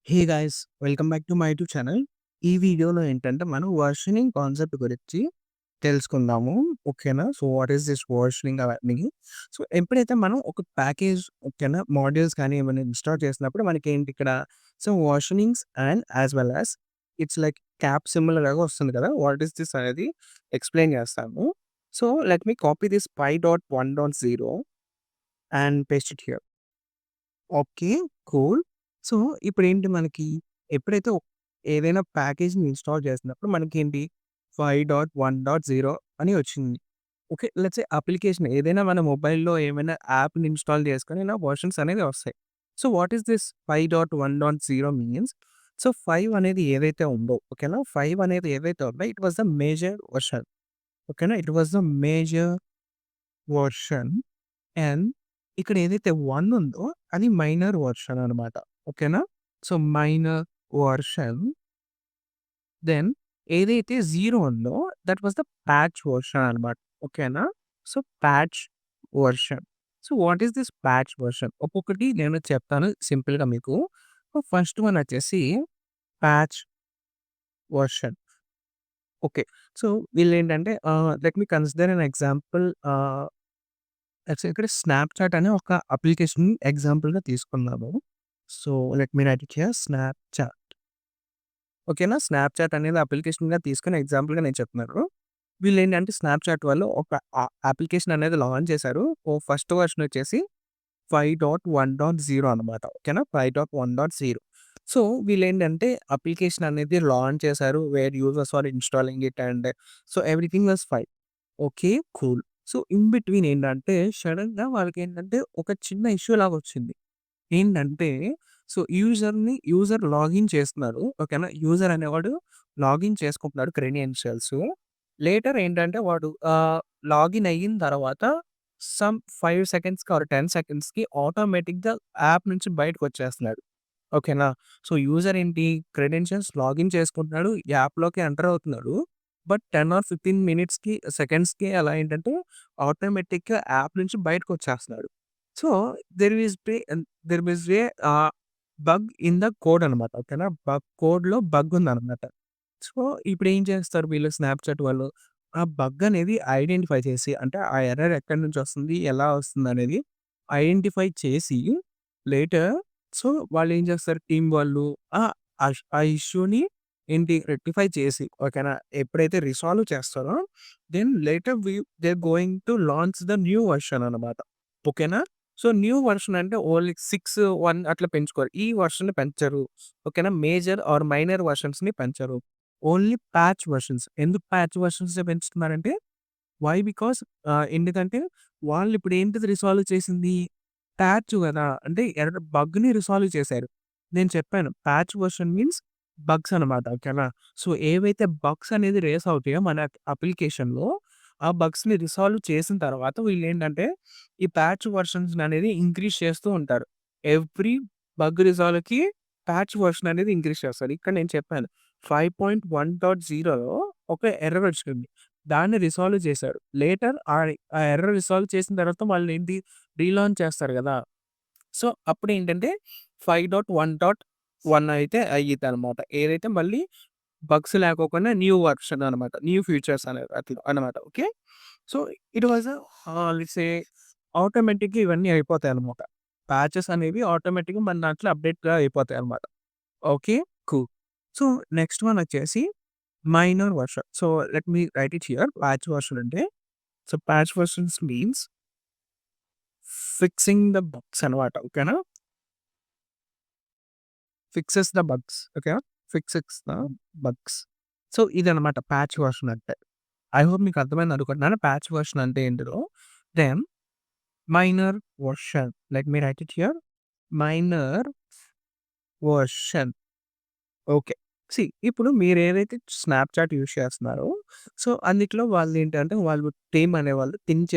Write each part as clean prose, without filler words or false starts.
Hey guys welcome back to my YouTube channel. ఈ వీడియోలో ఏంటంటే మనం వర్షనింగ్ కాన్సెప్ట్ గురించి తెలుసుకుందాము. ఓకేనా? So what is this versioning అవన్నీ. సో ఎప్పుడైతే మనం ఒక ప్యాకేజ్ ఓకేనా మాడ్యూల్స్ కానీ ఏమైనా ఇన్‌స్టాల్ చేసినప్పుడు మనకేంటి ఇక్కడ so versionings and as well as it's like cap symbol లాగా వస్తుంది కదా! వాట్ ఈస్ దిస్ అనేది ఎక్స్‌ప్లెయిన్ చేస్తాను. So let me copy this py.1.0 and paste it here. Okay. Cool. So, ఇప్పుడేంటి మనకి ఎప్పుడైతే ఏదైనా ప్యాకేజ్‌ని ఇన్‌స్టాల్ చేసినప్పుడు మనకేంటి 5.1.0 అని వచ్చింది. ఓకే. లెట్స్ సే అప్లికేషన్ ఏదైనా మన మొబైల్‌లో ఏమైనా యాప్‌ని ఇన్‌స్టాల్ చేసుకొని ఇలా వెర్షన్స్ అనేవి వస్తాయి. So, what is this 5.1.0 means so, 5 అనేది ఏదైతే ఉందో ఓకేనా? 5 అనేది ఏదైతే ఉందో it was the major version. ఓకేనా? It was the major version. And ఇక్కడ ఏదైతే 1 ఉందో అది మైనర్ వెర్షన్ అనమాట. ఓకేనా? So, minor version. దెన్ ఏదైతే 0 ఉందో that was the patch version అనమాట. ఓకేనా? So, patch version. So, what is this patch version? ఒక్కొక్కటి నేను చెప్తాను సింపుల్‌గా మీకు. ఫస్ట్ వన్ వచ్చేసి ప్యాచ్ వెర్షన్. ఓకే. సో, వీళ్ళేంటంటే let me consider an example ఇక్కడ స్నాప్‌చాట్ అనే ఒక అప్లికేషన్ ఎగ్జాంపుల్‌గా తీసుకుందాము. So, let me write it here Snapchat. ఓకేనా? స్నాప్‌చాట్ అనేది అప్లికేషన్‌గా తీసుకొని ఎగ్జాంపుల్‌గా నేను చెప్తున్నాను. వీళ్ళేంటంటే స్నాప్‌చాట్ వాళ్ళు ఒక అప్లికేషన్ అనేది లాంచ్ చేశారు. ఫస్ట్ వెర్షన్ వచ్చేసి 5.1.0 అనమాట. ఓకేనా? 5.1.0. సో, వీళ్ళేంటంటే అప్లికేషన్ అనేది లాంచ్ చేశారు. Where users are installing it and so, everything was fine. Okay. Cool. So, in between ఏంటంటే సడెన్‌గా వాళ్ళకేంటంటే ఒక చిన్న ఇష్యూ లాగొచ్చింది. ఏంటంటే సో, యూజర్ లాగిన్ చేస్తున్నారు. ఓకేనా? యూజర్ అనేవాడు లాగిన్ చేసుకుంటున్నాడు క్రెడెన్షియల్స్. లేటర్ ఏంటంటే వాడు లాగిన్ అయిన తర్వాత సమ్ 5 సెకండ్స్‌కి ఆర్ 10 సెకండ్స్‌కి ఆటోమేటిక్‌గా యాప్ నుంచి బయటకొచ్చేస్తున్నాడు. ఓకేనా? సో, యూజర్ ఏంటి క్రెడెన్షియల్స్ లాగిన్ చేసుకుంటున్నాడు. యాప్‌లోకి ఎంటర్ అవుతున్నాడు. బట్ 10 ఆర్ 15 మినిట్స్‌కి, సెకండ్స్‌కి అలా ఏంటంటే ఆటోమేటిక్‌గా యాప్ నుంచి బయటకొచ్చేస్తున్నాడు. So, there is bay there is a bug in the code అనమాట. ఓకేనా? కోడ్‌లో బగ్ ఉందనమాట. సో, ఇప్పుడేం చేస్తారు వీళ్ళు స్నాప్‌చాట్ వాళ్ళు, ఆ బగ్ అనేది ఐడెంటిఫై చేసి అంటే ఆ ఎర్రర్ ఎక్కడి నుంచి వస్తుంది, ఎలా వస్తుందనేది ఐడెంటిఫై చేసి లేటర్ సో, వాళ్ళేం చేస్తారు టీమ్ వాళ్ళు ఆహ్, ఆ ఇష్యూని ఏంటి రెక్టిఫై చేసి ఓకేనా? ఎప్పుడైతే రిసాల్వ్ చేస్తారో then later they are going to launch the new version అనమాట. ఓకేనా? సో, న్యూ వెర్షన్ అంటే ఓన్లీ 6, 1 అట్లా పెంచుకోరు. ఈ వెర్షన్‌ని పెంచరు. ఓకేనా? మేజర్ ఆర్ మైనర్ వెర్షన్స్‌ని పెంచరు. Only patch versions. ఎందుకు ప్యాచ్ వెర్షన్సే పెంచుతున్నారంటే వై? బికాస్ ఎందుకంటే వాళ్ళిప్పుడు ఏంటిది రిసాల్వ్ చేసింది? ప్యాచ్ గదా! అంటే బగ్‌ని రిసాల్వ్ చేశారు. నేను చెప్పాను ప్యాచ్ వెర్షన్ మీన్స్ బగ్స్ అనమాట. ఓకేనా? సో, ఏవైతే బగ్స్ అనేది రేస్ అవుతాయో మన అప్లికేషన్‌లో ఆ బగ్స్‌ని రిసాల్వ్ చేసిన తర్వాత వీళ్ళేంటంటే ఈ ప్యాచ్ వెర్షన్స్‌ననేది ఇంక్రీజ్ చేస్తూ ఉంటారు. ఎవ్రీ బగ్ రిసాల్వ్‌కి ప్యాచ్ వెర్షన్ అనేది ఇంక్రీజ్ చేస్తారు. ఇక్కడ నేను చెప్పాను 5.1.0లో ఒక ఎర్రర్ వచ్చింది. దాన్ని రిసాల్వ్ చేశాడు. లేటర్ ఆ ఎర్రర్ రిసాల్వ్ చేసిన తర్వాత వాళ్ళేంటి రీలాంచ్ చేస్తారు గదా! సో, అప్పుడేంటంటే 5.1.1 అయితే అయ్యిద్దనమాట. ఏదైతే మళ్ళీ బగ్స్ లేకోకుండా న్యూ వెర్షన్ అనమాట. న్యూ ఫీచర్స్ అనేది అట్లా అనమాట. Okay. So, it was let's say ఆటోమేటిక్‌గా ఇవన్నీ అయిపోతాయనమాట. ప్యాచెస్ అనేవి ఆటోమేటిక్‌గా మన దాంట్లో అప్‌డేట్‌గా అయిపోతాయనమాట. Okay. Cool. So, next one వచ్చేసి minor version. So, let me write it here. Patch version అంటే so, patch versions means fixing the bugs అనమాట. ఓకేనా? Fixes the bugs. ఓకేనా? Fixes the bugs. సో, ఇదనమాట ప్యాచ్ వెర్షన్ అంటే. I hope మీకు అర్థమైంది అనుకుంటున్నాను. ప్యాచ్ వెర్షన్ అంటే ఏంటిదో. Then minor version. Let me write it here. Minor version. Okay. ఇప్పుడు మీరేదైతే స్నాప్‌చాట్ యూజ్ చేస్తున్నారో, సో, అన్నిట్లో వాళ్ళేంటంటే, వాళ్ళు టీమ్ అనేవాళ్ళు థింక్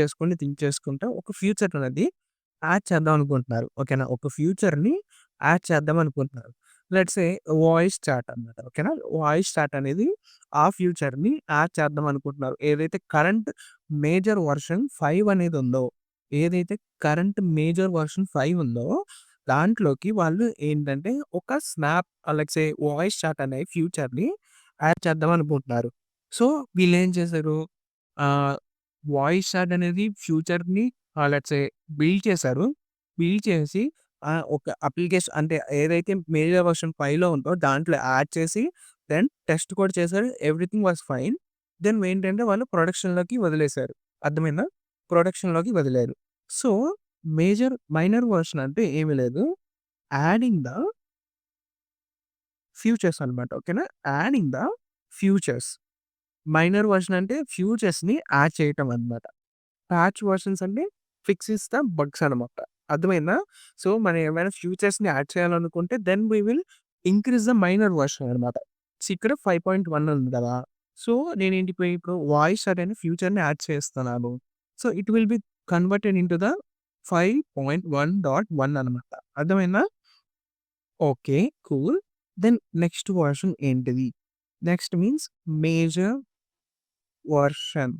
చేసుకుంటా ఒక ఫ్యూచర్ అనేది యాడ్ చేద్దాం అనుకుంటున్నారు. ఓకేనా? ఒక ఫ్యూచర్‌ని యాడ్ చేద్దాం అనుకుంటున్నారు. లెట్స్ సే వాయిస్ చాట్ అన్నమాట. ఓకేనా? వాయిస్ చాట్ అనేది ఆ ఫ్యూచర్‌ని యాడ్ చేద్దాం అనుకుంటున్నారు. ఏదైతే కరెంట్ మేజర్ వెర్షన్ 5 అనేది ఉందో, ఏదైతే కరెంట్ మేజర్ వెర్షన్ 5 ఉందో, దాంట్లోకి వాళ్ళు ఏంటంటే ఒక snap like say voice chat అనే ఫ్యూచర్‌ని యాడ్ చేద్దాం అనుకుంటున్నారు. సో, వీళ్ళేం చేశారు ఆహ్, వాయిస్ చాట్ అనేది ఫ్యూచర్‌ని లెట్స్ సే బిల్డ్ చేశారు. బిల్డ్ చేసి ఒక అప్లికేషన్ అంటే ఏదైతే మేజర్ వర్షన్ 5లో ఉందో దాంట్లో యాడ్ చేసి దెన్ టెస్ట్ కూడా చేశారు. Everything was fine. దెన్ ఏంటంటే వాళ్ళు ప్రొడక్షన్‌లోకి వదిలేసారు. అర్థమైందా? ప్రొడక్షన్‌లోకి వదిలారు. సో, మైనర్ వర్షన్ అంటే ఏమి లేదు. యాడింగ్ ద ఫ్యూచర్స్ అనమాట. ఓకేనా? Adding the features. Minor version అంటే ఫ్యూచర్స్‌ని యాడ్ చేయటం అనమాట. ప్యాచ్ వర్షన్స్ అంటే ఫిక్సెస్ ద బగ్స్ అనమాట. అర్థమైందా? సో, మనం ఏమైనా ఫ్యూచర్స్‌ని యాడ్ చేయాలనుకుంటే then we will increase the minor version అనమాట. సో, ఇక్కడ 5.1 ఉంది కదా! సో, నేనేంటి ఇప్పుడు వాయిస్ అనే ఫ్యూచర్‌ని యాడ్ చేస్తున్నాను. So, it will be converted into the 5.1.1 అనమాట. అర్థమైందా? Okay. Cool. Then next version ఏంటిది? Next means major version.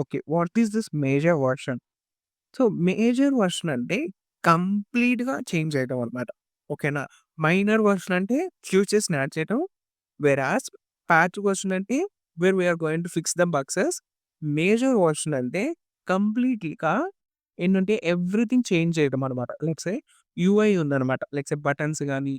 Okay. What is this major version? So, major version అంటే కంప్లీట్‌గా చేంజ్ చేయడం అనమాట. ఓకేనా? మైనర్ వర్షన్ అంటే ఫ్యూచర్స్‌ని యాడ్ చేయడం. వెరాస్ ప్యాచ్ వర్షన్ అంటే where we are going to fix the bugs. Major version అంటే కంప్లీట్‌గా ఏంటంటే ఎవ్రీథింగ్ చేంజ్ చేయడం అనమాట. లెట్స్ సే యూఐ ఉందనమాట. లెట్స్ సే బటన్స్ గాని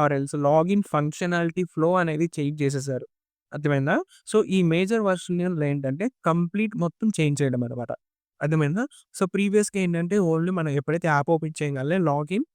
or else login functionality flow అనేది చేంజ్ చేసేసారు. అర్థమైందా? సో, ఈ మేజర్ వర్షన్‌లో ఏంటంటే కంప్లీట్ మొత్తం చేంజ్ చేయడం అనమాట. అర్థమైందా? సో, ప్రీవియస్‌గా ఏంటంటే ఓన్లీ మనం ఎప్పుడైతే యాప్ ఓపెన్ చేయగానే login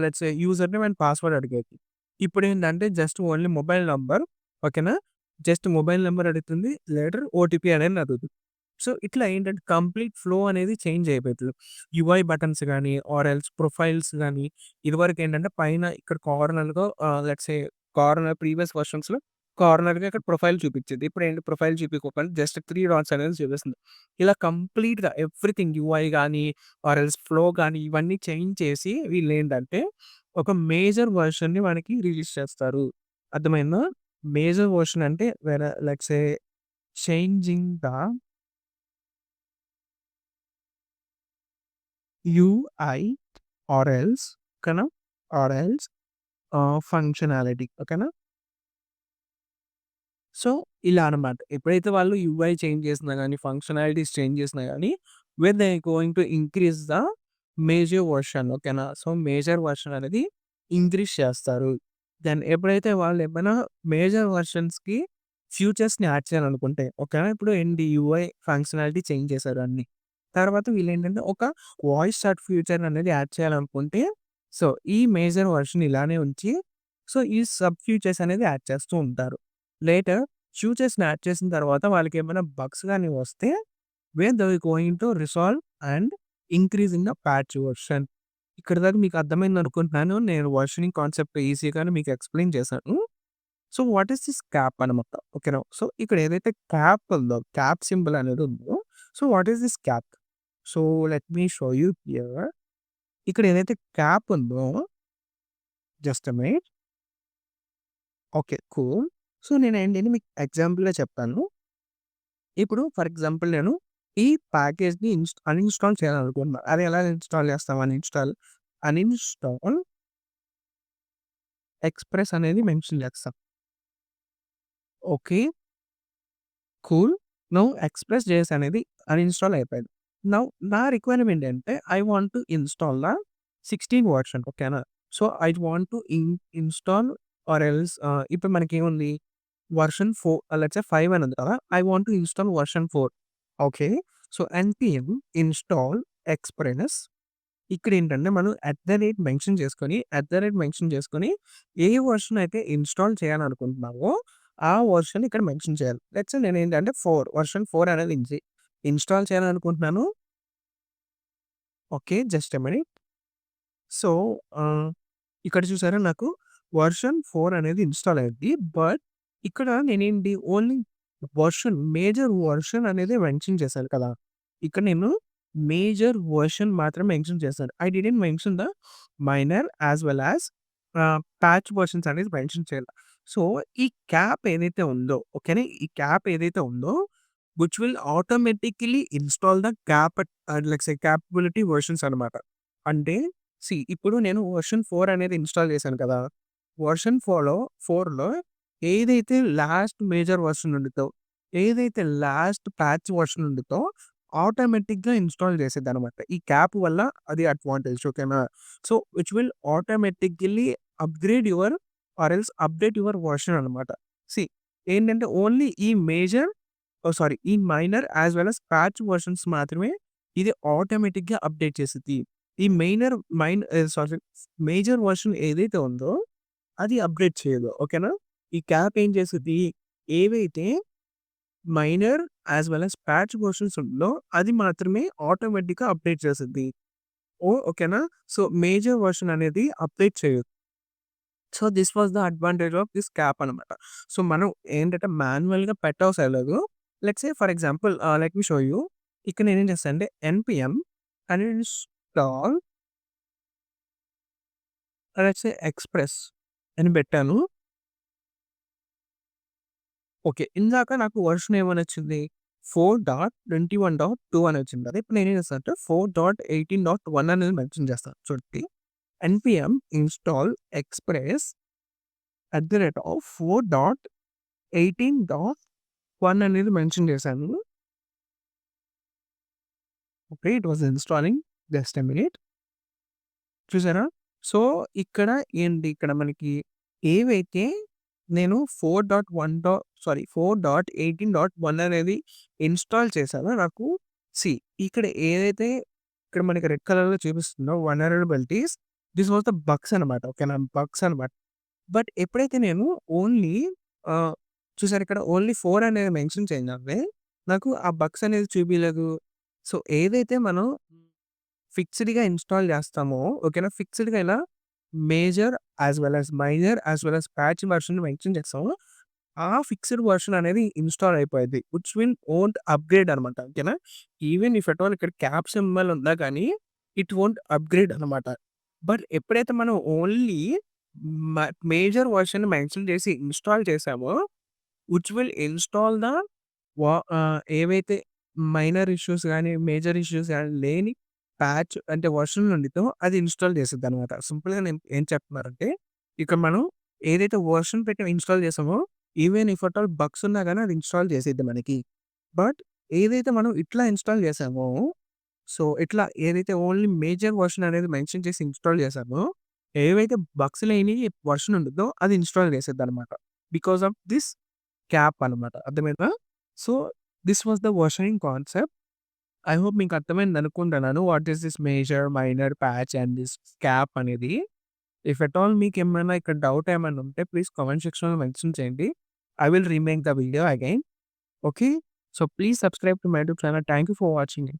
let's say user name and password అడిగేది. ఇప్పుడేంటంటే జస్ట్ ఓన్లీ మొబైల్ నంబర్ ఓకేనా? జస్ట్ మొబైల్ నంబర్ అడుగుతుంది. లేటర్ ఓటీపీ అనేది అడుగుతుంది. సో, ఇట్లా ఏంటంటే కంప్లీట్ ఫ్లో అనేది చేంజ్ అయిపోతది. యూఐ బటన్స్ గాని ఆర్ ఎల్స్ ప్రొఫైల్స్ గాని ఇదివరకేంటంటే పైన ఇక్కడ కార్నర్‌లో లెట్స్ సే కార్నర్ ప్రీవియస్ వెర్షన్స్‌లో కార్నర్‌గా ఇక్కడ ప్రొఫైల్ చూపిచ్చేది. ఇప్పుడేంటి ప్రొఫైల్ చూపియకోకుండా జస్ట్ 3 డాట్స్ అనేది చూపిస్తుంది. ఇలా కంప్లీట్‌గా ఎవ్రీథింగ్ యూఐ గాని ఆర్ ఎల్స్ ఫ్లో గాని ఇవన్నీ చేంజ్ చేసి వీళ్ళేంటంటే ఒక మేజర్ వెర్షన్‌ని మనకి రిలీజ్ చేస్తారు. అర్థమైందా? మేజర్ వెర్షన్ అంటే like say changing the UI or else ఓకేనా? ఆర్ ఎల్స్ ఫంక్షనాలిటీ ఓకేనా? సో, ఇలా అనమాట. ఎప్పుడైతే వాళ్ళు యూఐ చేంజ్ చేసినా గాని, ఫంక్షనాలిటీస్ చేంజ్ చేసినా గాని, when they going to increase the major version ఓకేనా? సో, మేజర్ వెర్షన్ అనేది ఇంక్రీజ్ చేస్తారు. దెన్ ఎప్పుడైతే వాళ్ళు ఏమైనా మేజర్ వెర్షన్స్‌కి ఫ్యూచర్స్‌ని యాడ్ చేయాలనుకుంటే ఓకేనా? ఇప్పుడు ఏంటి యూఐ ఫంక్షనాలిటీ చేంజ్ చేశారు అన్నీ. తర్వాత వీళ్ళేంటంటే ఒక వాయిస్ చాట్ ఫ్యూచర్ అనేది యాడ్ చేయాలనుకుంటే, సో, ఈ మేజర్ వెర్షన్ ఇలానే ఉంచి, సో, ఈ సబ్ ఫ్యూచర్స్ అనేది యాడ్ చేస్తూ ఉంటారు. లేటర్ ఫ్యూచర్స్‌ని యాడ్ చేసిన తర్వాత వాళ్ళకేమైనా బగ్స్ గాని వస్తే where they going to resolve and increase in the patch version. ఇక్కడి దాకా మీకు అర్థమైందనుకుంటున్నాను. నేను వెర్షనింగ్ కాన్సెప్ట్ ఈజీగానే మీకు ఎక్స్‌ప్లెయిన్ చేశాను. So, what is this cap అనమాట. ఓకేనా. సో, ఇక్కడ ఏదైతే క్యాప్ ఉందో, క్యాప్ సింబల్ అనేది ఉందో, so, what is this cap? So, let me show you here. ఇక్కడ ఏదైతే క్యాప్ ఉందో just a minute. Okay. Cool. So, నేనేంటంటే మీకు ఎగ్జాంపుల్‌గా చెప్తాను. ఇప్పుడు ఫర్ ఎగ్జాంపుల్ నేను ఈ ప్యాకేజ్‌ని అన్‌ఇన్‌స్టాల్ చేయాలనుకుంటున్నా. అది ఎలా ఇన్‌స్టాల్ చేస్తాం? అన్‌ఇన్‌స్టాల్ ఎక్స్‌ప్రెస్ అనేది మెన్షన్ చేస్తాం. Okay. Cool. Now express JS అనేది అన్‌ఇన్‌స్టాల్ అయిపోయింది. నౌ నా రిక్వైర్మెంట్ ఏంటంటే I want to install the 16 version ఓకేనా? So, I want to install or else ఇప్పుడు మనకేముంది వర్షన్ 4 లెట్స్ సే 5 అని ఉంది కదా! I want to install version 4 okay. So, NPM install express ఇక్కడేంటంటే మనం మెన్షన్ చేసుకొని ఏ వర్షన్ అయితే ఇన్‌స్టాల్ చేయాలనుకుంటున్నామో ఆ వర్షన్ ఇక్కడ మెన్షన్ చేయాలి. లెట్స్ సే నేనేంటంటే వర్షన్ 4 అనేది ఇన్‌స్టాల్ చేయాలనుకుంటున్నాను. Okay. Just a minute. So, ఆహ్, ఇక్కడ చూసారా నాకు వర్షన్ 4 అనేది ఇన్‌స్టాల్ అయింది. బట్ ఇక్కడ నేనేంటి ఓన్లీ మేజర్ వర్షన్ అనేది మెన్షన్ చేశాను కదా! ఇక్కడ నేను మేజర్ వర్షన్ మాత్రమే మెన్షన్ చేశాను. I didn't mention the minor as well as patch versions అనేది మెన్షన్ చేయల. సో, ఈ క్యాప్ ఏదైతే ఉందో ఓకేనా? ఈ క్యాప్ ఏదైతే ఉందో which will automatically install the like say capability versions అనమాట. అంటే ఇప్పుడు నేను వెర్షన్ 4 అనేది ఇన్‌స్టాల్ చేశాను కదా! వెర్షన్ 4లో ఏదైతే లాస్ట్ మేజర్ వెర్షన్ ఉండిద్దో, ఏదైతే లాస్ట్ ప్యాచ్ వెర్షన్ ఉండిద్దో ఆటోమేటిక్‌గా ఇన్‌స్టాల్ చేసిద్దనమాట. ఈ క్యాప్ వల్ల అది అడ్వాంటేజ్ ఓకేనా. So, which will automatically upgrade your update your version అనమాట. సీ ఏంటంటే ఓన్లీ ఈ ఈ minor as well as patch versions మాత్రమే ఇది ఆటోమేటిక్‌గా అప్‌డేట్ చేసిద్ది. ఈ మేజర్ వెర్షన్ ఏదైతే ఉందో అది అప్‌గ్రేడ్ చేయదు. ఓకేనా. ఈ క్యాప్ ఏం చేసిద్ది, ఏవైతే minor as well as patch versions ఉందో అది మాత్రమే ఆటోమేటిక్‌గా అప్‌డేట్ చేసిద్ది. ఓకేనా. సో, మేజర్ వెర్షన్ అనేది అప్‌డేట్ చేయదు. So, this was the advantage of this cap అనమాట. సో, మనం ఏంటంటే మాన్యువల్‌గా పెట్టవసరం లేదు. Let's say for example let me show you. ఇక్కడ నేనేం చేస్తానంటే NPM uninstall let's say express అని పెట్టాను. ఓకే. ఇందాక నాకు వెర్షన్ ఏమనొచ్చింది 4.21.2 అని వచ్చింది కదా! ఇప్పుడు నేనేం చేస్తానంటే 4.18.1 అనేది మెన్షన్ చేస్తాను. చూడండి. ఎన్‌పిఎం ఇన్‌స్టాల్ ఎక్స్‌ప్రెస్ @ 4.18.1 అనేది మెన్షన్ చేశాను. Okay. It was installing just a minute. చూసారా? సో, ఇక్కడ మనకి ఏవైతే నేను 4.18.1 అనేది ఇన్‌స్టాల్ చేశానో నాకు సీ ఇక్కడ ఏదైతే ఇక్కడ మనకి రెడ్ కలర్‌లో చూపిస్తుందో vulnerabilities this was the bugs అనమాట. ఓకేనా. బగ్స్ అనమాట. బట్ ఎప్పుడైతే నేను ఓన్లీ ఆహ్, చూసారా ఇక్కడ ఓన్లీ 4 అనేది మెన్షన్ చేయంగానే నాకు ఆ బగ్స్ అనేది చూపియలేదు. సో, ఏదైతే మనం ఫిక్స్‌డ్‌గా ఇన్‌స్టాల్ చేస్తామో ఓకేనా. ఫిక్స్‌డ్‌గా ఇలా major as well as patch version mention చేస్తామో ఆ ఫిక్స్‌డ్ వెర్షన్ అనేది ఇన్‌స్టాల్ అయిపోద్ది. విచ్ విల్ వోంట్ అప్‌గ్రేడ్ అనమాట. ఓకేనా. ఈవెన్ ఇఫ్ ఎట్ ఆల్ ఇక్కడ క్యాప్ సింబల్ ఉన్నా కానీ ఇట్ వోంట్ అప్‌గ్రేడ్ అనమాట. బట్ ఎప్పుడైతే మనం ఓన్లీ మ మేజర్ వెర్షన్ మెన్షన్ చేసి ఇన్‌స్టాల్ చేసామో విచ్ విల్ ఇన్‌స్టాల్ ద ఏవైతే మైనర్ ఇష్యూస్ గాని, మేజర్ ఇష్యూస్ గాని లేని ప్యాచ్ అంటే వెర్షన్ ఉండిద్దో అది ఇన్‌స్టాల్ చేసిద్దనమాట. సింపుల్‌గా నేను ఏం చెప్తున్నానంటే, ఇక్కడ మనం ఏదైతే వెర్షన్ పెట్టి ఇన్‌స్టాల్ చేసామో even if at all bugs ఉన్నా గాని అది ఇన్‌స్టాల్ చేసిద్ది మనకి. బట్ ఏదైతే మనం ఇట్లా ఇన్‌స్టాల్ చేసామో, సో, ఇట్లా ఏదైతే ఓన్లీ మేజర్ వెర్షన్ అనేది మెన్షన్ చేసి ఇన్‌స్టాల్ చేసామో, ఏవైతే బగ్స్ లేని వెర్షన్ ఉండిద్దో అది ఇన్‌స్టాల్ చేసిద్దనమాట. బికాస్ ఆఫ్ దిస్ క్యాప్ అనమాట. అర్థమైందా? So, this was the versioning concept. I hope మీకు అర్థమైందనుకుంటున్నాను. What is this major, minor, patch and this cap అనేది. ఇఫ్ ఎట్ ఆల్ మీకేమైనా ఇక్కడ డౌట్ ఏమైనా ఉంటే ప్లీజ్ కామెంట్ సెక్షన్‌లో మెన్షన్ చేయండి. I will remake the video again. Okay. So, please subscribe to my YouTube channel. Thank you for watching.